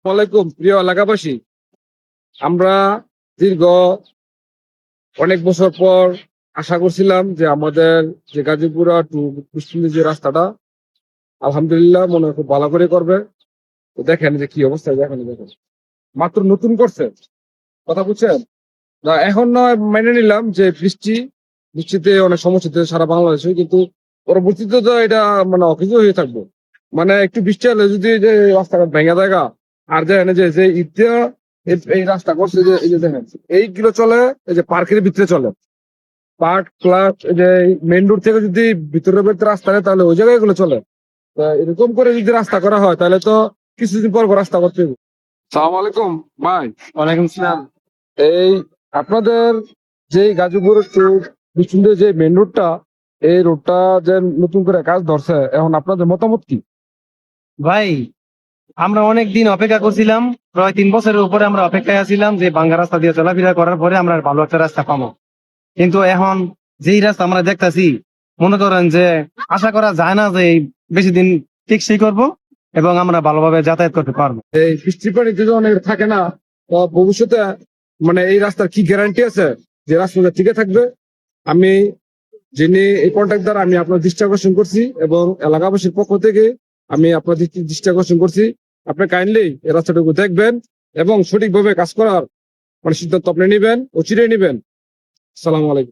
ওয়ালাইকুম প্রিয় এলাকাবাসী, আমরা দীর্ঘ অনেক বছর পর আশা করছিলাম যে আমাদের যে গাজীপুরা টু কুষ্টিয়া যে রাস্তাটা আলহামদুলিল্লাহ মনে হয় খুব ভালো করে করবে। তো দেখেন যে কি অবস্থা, দেখেন মাত্র নতুন করছে, কথা বুঝছেন না। এখন নয় মেনে নিলাম যে বৃষ্টিতে অনেক সমস্যা হচ্ছে সারা বাংলাদেশে, কিন্তু পরবর্তীতে তো এটা মানে অকেজ হয়ে থাকবো। মানে একটু বৃষ্টি হলে যদি যে রাস্তাটা ভেঙে দেখা, আর দেখেন যে যে ঈদটা এই রাস্তা করছে, যে এই যে দেখেন এইগুলো চলে, এই যে পার্কের ভিতরে চলে, পার্ক প্লাস এই যে মেইন রোড থেকে যদি ভিতরে ভিতরে রাস্তা নেয় তাহলে ওই জায়গায় এগুলো চলে। তা এরকম করে যদি রাস্তা করা হয় তাহলে তো কিছুদিন পর পর রাস্তা করতে হবে। সালাম আলাইকুম ভাই। ওয়ালাইকুম সালাম। এই আপনাদের যে গাজীপুর টু বিষ্ণুদের যে মেইন রোডটা, এই রোডটা যে নতুন করে কাজ ধরছে, এখন আপনাদের মতামত কি? ভাই, আমরা অনেক দিন অপেক্ষা করছিলাম, প্রায় 3 বছরের উপরে আমরা অপেক্ষায় আছিলাম যে ভাঙ্গা রাস্তা দিয়ে চলাফেরা করার পরে আমরা ভালো একটা রাস্তা পাবো। কিন্তু এখন যেই রাস্তা আমরা দেখতাছি, মনে করেন যে আশা করা যায় না যে এই বেশি দিন টেকসই করব এবং আমরা ভালোভাবে যাতায়াত করতে পারবো। এই বৃষ্টির পানি যদি অনেক থাকে না, তো ভবিষ্যতে মানে এই রাস্তার কি গ্যারান্টি আছে যে রাস্তাটা টিকে থাকবে? আমি যিনি এই কন্ট্রাক্টর, আমি আপনার দৃষ্টি আকর্ষণ করছি এবং এলাকাবাসীর পক্ষ থেকে আমি আপনার দৃষ্টি আকর্ষণ করছি, আপনি কাইন্ডলি এই রাস্তাটুকু দেখবেন এবং সঠিকভাবে কাজ করার মানে সিদ্ধান্ত আপনি নিবেন ও চিরে নিবেন। সালাম আলাইকুম।